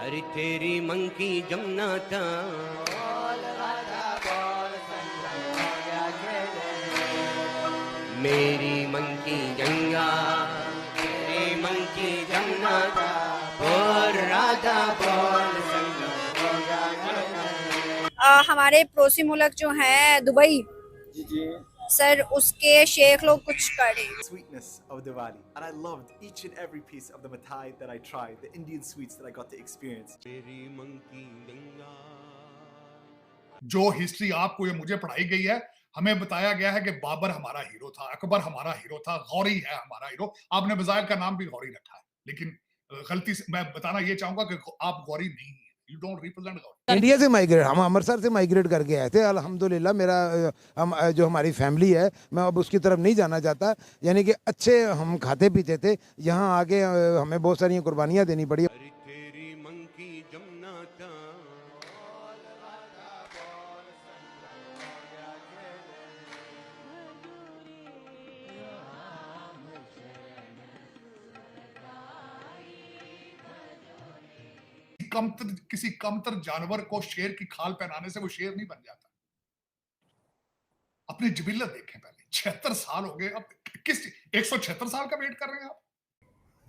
अरे तेरी मंकी जमना था, मेरी मंकी जंगा, तेरी मंकी जमना था, और राधा बोल संगा। हमारे पड़ोसी मुल्क जो है दुबई, जी सर उसके शेख लोग कुछ करे। Sweetness of Diwali, and I loved each and every piece of the mithai that I tried, the Indian sweets that I got to experience. तेरी मंकी जंगा। जो हिस्ट्री आपको या मुझे पढ़ाई गई है, हमें बताया गया है कि बाबर हमारा हीरो था, अकबर हमारा हीरो था, गौरी है हमारा हीरो। आपने बजाय का नाम भी गौरी रखा है, लेकिन गलती से मैं बताना ये चाहूंगा कि आप गौरी नहीं है। You don't represent Gauri. India से माइग्रेट, हम अमृतसर से माइग्रेट करके आए थे। अल्हम्दुलिल्लाह मेरा जो हमारी फैमिली है, मैं अब उसकी तरफ नहीं जाना चाहता। यानी कि अच्छे हम खाते पीते थे, यहाँ आके हमें बहुत सारी कुर्बानियाँ देनी पड़ी। अरे तेरी मंकी जमना था, किसी कमतर जानवर को शेर की खाल पहनाने से वो शेर नहीं बन जाता। अपनी जिबिल्लत देखें पहले। 76 साल हो गए, अब किस 176 साल का वेट कर रहे हैं आप?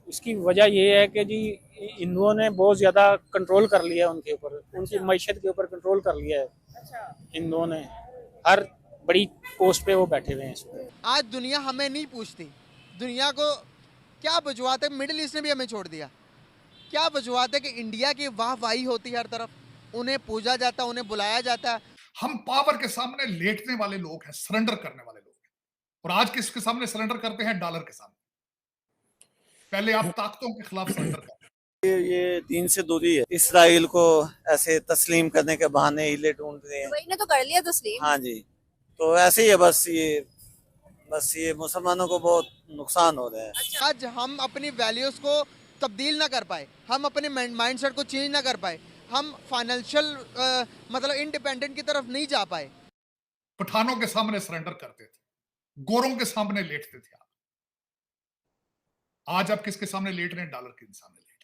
इसकी वजह ये है कि जी हिंदुओं ने बहुत ज़्यादा कंट्रोल कर लिया है उनके ऊपर, उनकी मईशत के ऊपर कंट्रोल कर लिया है। हिंदुओं ने हर बड़ी पोस्ट पे वो बैठे हुए हैं इस वक्त। आज दुनिया हमें नहीं पूछती, दुनिया को क्या वजूहत है, मिडिल ईस्ट ने भी हमें छोड़ दिया। क्या वजूहत है कि इंडिया की वाहवाही होती है हर तरफ, उन्हें पूजा जाता है, उन्हें बुलाया जाता है। हम पावर के सामने लेटने वाले लोग हैं, सरेंडर करने वाले लोग हैं। और आज किसके सामने सरेंडर करते हैं? डॉलर के सामने। पहले आप ताकतों के खिलाफ सरेंडर करते हैं। ये दीन से दूरी है। इसराइल को ऐसे तस्लीम करने के बहाने हिले ढूंढ रहे हैं। दुबई ने तो कर लिया तस्लीम। हाँ जी, तो ऐसे ही है। बस ये मुसलमानों को बहुत नुकसान हो रहा है। आज हम अपनी वैल्यूज को तब्दील ना कर पाए, हम अपने माइंडसेट को चेंज ना कर पाए, हम फाइनेंशियल मतलब इंडिपेंडेंट की तरफ नहीं जा पाए। पठानों के सामने सरेंडर करते थे, गोरों के सामने लेटते थे आप। आज आप किसके सामने लेट रहे हैं? डॉलर के सामने लेट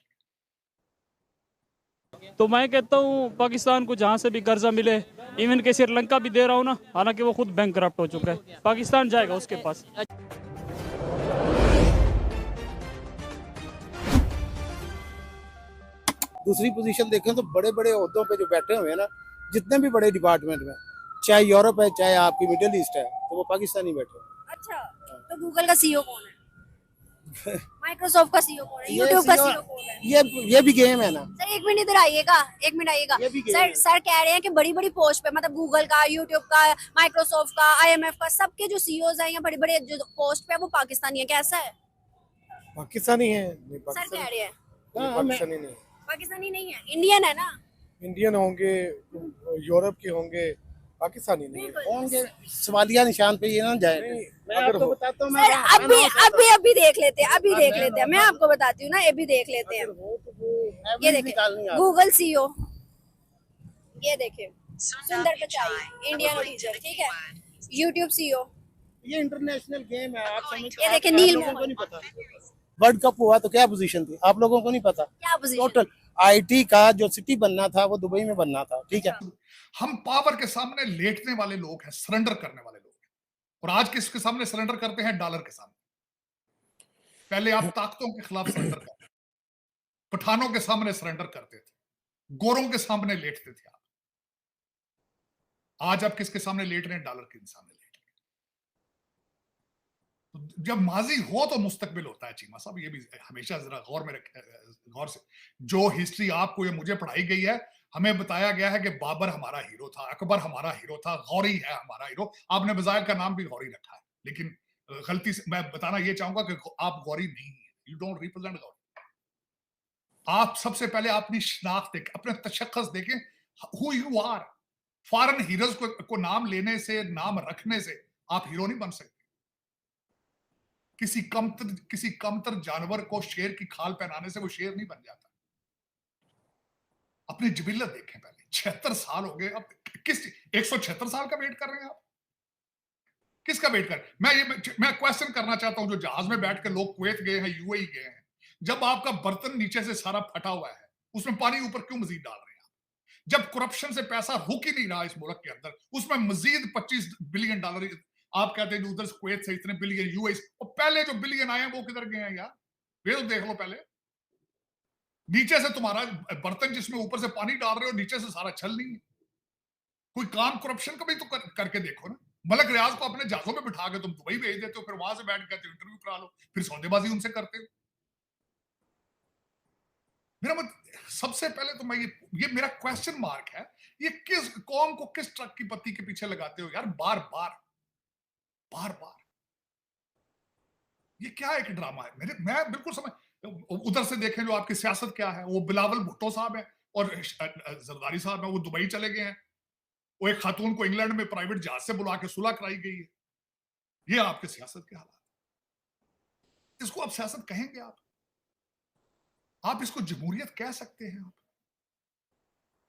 रहे हैं। तो मैं कहता हूँ पाकिस्तान को जहाँ से भी कर्जा मिले, इवन के श्रीलंका भी दे रहा हूँ ना, हालांकि वो खुद बैंकरप्ट हो चुका है, पाकिस्तान जाएगा उसके पास। दूसरी पोजीशन देखें तो बड़े बड़े ओहदों पे जो बैठे हुए हैं ना, जितने भी बड़े डिपार्टमेंट में, चाहे यूरोप है चाहे आपकी मिडिल ईस्ट है, तो वो पाकिस्तानी बैठे हैं। अच्छा, तो गूगल का सीईओ कौन है? माइक्रोसॉफ्ट का सीईओ कौन है? यूट्यूब का सीईओ कौन है? ये भी गेम है ना। सर एक मिनट इधर आइएगा, एक मिनट आइएगा। सर कह रहे हैं कि बड़ी बड़ी पोस्ट पे, मतलब गूगल का, यूट्यूब का, माइक्रोसॉफ्ट का, आईएमएफ का, सबके जो सीईओज हैं या बड़े बड़े जो पोस्ट पे वो पाकिस्तानी है। कैसा है? पाकिस्तानी है। सर कह रहे हैं पाकिस्तानी नहीं, पाकिस्तानी नहीं है, इंडियन है ना। इंडियन होंगे, यूरोप के होंगे, पाकिस्तानी नहीं होंगे। सवालिया निशान पे ये ना जाए। मैं आपको बताता हूँ। सर अभी देख लेते हैं, अभी देख लेते हैं। मैं आपको बताती हूँ ना, अभी देख लेते हैं। ये देखिए गूगल सीईओ, ये देखिए सुंदर पिचाई, इंडियन ओरिजिन, ठीक है। यूट्यूब सीईओ, ये इंटरनेशनल गेम है, आप समझते। ये देखिए नील लोगों को नहीं पता। वर्ल्ड कप हुआ तो क्या पोजीशन थी, आप लोगों को नहीं पता। क्या पोजीशन? टोटल आईटी का जो सिटी बनना था वो दुबई में बनना था, ठीक है। हम पावर के सामने लेटने वाले लोग हैं, सरेंडर करने वाले लोग हैं। और आज किसके सामने सरेंडर करते हैं? डॉलर के सामने। पहले आप ताकतों के खिलाफ सरेंडर करते थे, पठानों के सामने सरेंडर करते थे, गोरों के सामने लेटते थे आप। आज आप किसके सामने लेट रहे हैं? डॉलर के सामने लेट रहे हैं। तो जब माजी हो तो मुस्तकबिल होता है चीमा साहब, ये भी हमेशा जरा गौर से। जो हिस्ट्री आपको या मुझे पढ़ाई गई है, हमें बताया गया है कि बाबर हमारा हीरो था, अकबर हमारा हीरो था, गौरी है हमारा हीरो। आपने बजाय का नाम भी गौरी रखा है, लेकिन गलती से मैं बताना ये चाहूंगा कि आप गौरी नहीं है। You don't represent Ghori. आप सबसे पहले अपनी शनाख्त देखें, अपने तशख्खुस देखें, who you are. Foreign heroes को नाम लेने से, नाम रखने से आप हीरो नहीं बन सकते। किसी कमतर जानवर को शेर की खाल पहनाने से वो शेर नहीं बन जाता। अपनी जिबिल्लत देखें पहले। 76 साल हो गए, अब किस 176 साल का वेट कर रहे हैं आप? किसका वेट कर? मैं क्वेश्चन करना चाहता हूं, जो जहाज में बैठ के लोग कुवैत गए हैं, यूएई गए हैं, जब आपका बर्तन नीचे से सारा फटा हुआ है, उसमें पानी ऊपर क्यों मजीद डाल रहे हैं? जब करप्शन से पैसा रुक ही नहीं रहा इस मुल्क के अंदर, उसमें मजीद $25 बिलियन आप कहते हैं उधर कुवैत से इतने बिलियन यूएस, और पहले जो बिलियन आए हैं वो किधर गए हैं यार? वे तो देख लो पहले। नीचे से तुम्हारा बर्तन जिसमें ऊपर से पानी डाल रहे हो, नीचे से सारा छल नहीं है। कोई काम करप्शन का भी तो करके देखो ना। मलक रियाज को अपने जहाजों में बिठा के तुम दुबई भेज देते हो, फिर वहां से बैठ के इंटरव्यू करा लो, फिर सौदेबाजी उनसे करते हो। मेरा सबसे पहले तो मैं ये मेरा क्वेश्चन मार्क है, ये किस कौम को किस ट्रक की पत्ती के पीछे लगाते हो यार? बार बार ये क्या एक ड्रामा है? मैं बिल्कुल समझ, उधर से देखें जो आपकी सियासत क्या है, वो बिलावल भुट्टो साहब है और जरदारी साहब है, वो दुबई चले गए हैं। वो एक खातून को इंग्लैंड में प्राइवेट जहाज से बुला के सुलह कराई गई है। ये आपके सियासत के हालात, इसको आप सियासत कहेंगे? आप इसको जमहूरियत कह सकते हैं?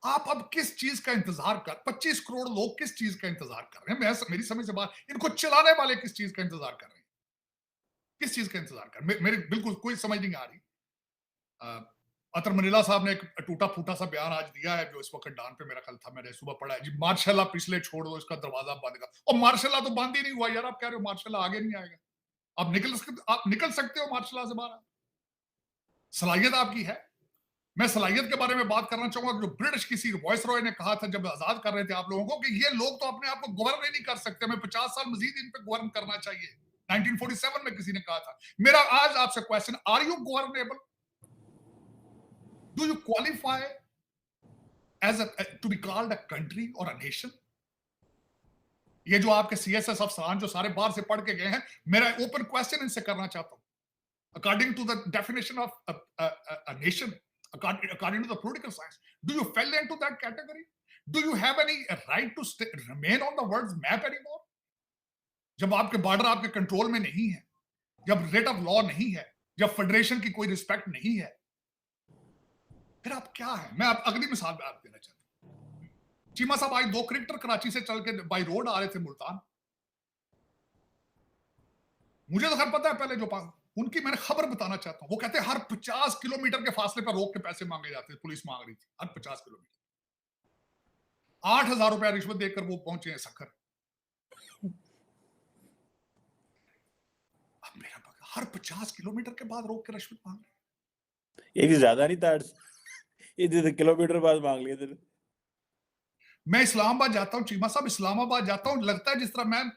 आप अब किस चीज का इंतजार कर, 25 करोड़ लोग किस चीज का इंतजार कर रहे हैं? मेरी समझ से बाहर, इनको चलाने वाले किस चीज का इंतजार कर रहे हैं? किस चीज का इंतजार कर? मेरे बिल्कुल कोई समझ नहीं आ रही। अतर मनीला साहब ने एक टूटा फूटा सा बयान आज दिया है, जो इस वक्त डान पे मेरा ख्याल था, मैंने सुबह पढ़ा है जी, मार्शल पिछले छोड़ दो, इसका दरवाजा बंद कर। और मार्शल तो बंद ही नहीं हुआ यार, आप कह रहे हो मार्शल आगे नहीं आएगा? आप निकल सकते हो मार्शल से बाहर, सलाहियत आपकी है। मैं सलाहियत के बारे में बात करना चाहूंगा, जो ब्रिटिश किसी वॉइस रॉय ने कहा था जब आजाद कर रहे थे आप लोगों को, कि ये लोग तो अपने आप को गवर्न ही नहीं कर सकते, हमें 50 साल मजीद इन पे गवर्न करना चाहिए। 1947 में किसी ने कहा था। मेरा आज आपसे question, are you governable? Do you qualify as to be called a country और अ नेशन? ये जो आपके CSS अफसरान जो सारे बाहर से पढ़ के गए हैं, मेरा ओपन क्वेश्चन इनसे करना चाहता हूं। According to the definition of a nation, according to the political science, do you fall into that category? Do you have any right to remain on the world's map anymore? जब आपके border आपके control में नहीं है, जब rate of law नहीं है, जब फेडरेशन की कोई रिस्पेक्ट नहीं है, फिर आप क्या है? मैं आप अगली मिसाल में आप देना चाहता हूं। चीमा साहब आज 2 क्रिकेटर कराची से चल के बाई रोड आ रहे थे मुल्तान। मुझे तो खैर पता है पहले जो उनकी मैंने खबर बताना चाहता हूं। वो कहते हैं हर 50 किलोमीटर के फासले पर रोक के पैसे मांगे जाते हैं, पुलिस मांग रही थी हर 50 किलोमीटर। 8,000 रुपया रिश्वत देकर वो पहुंचे हैं सखर। अब मेरा हर 50 किलोमीटर के बाद रोक के रिश्वत मांग रहे। एक ज्यादा नहीं था, ये किलोमीटर बाद मांग लिए थे। मैं इस्लामाबाद जाता हूँ चीमा साहब, इस्लामाबाद जाता हूँ, लगता है जिस तरह मैं,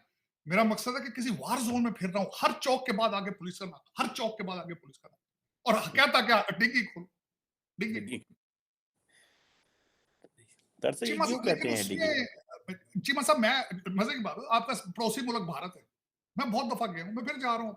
मेरा मकसद है कि किसी वार जोन में फिर रहा हूं। हर चौक के बाद आगे पुलिस करना, हर चौक के बाद आगे पुलिस करना, और कहता क्या, डिग्गी खोल, डिग्गी। चीमा साहब, मैं मजे की बात है, आपका पड़ोसी मुल्क भारत है, मैं बहुत दफा गया हूं, मैं फिर जा रहा हूं।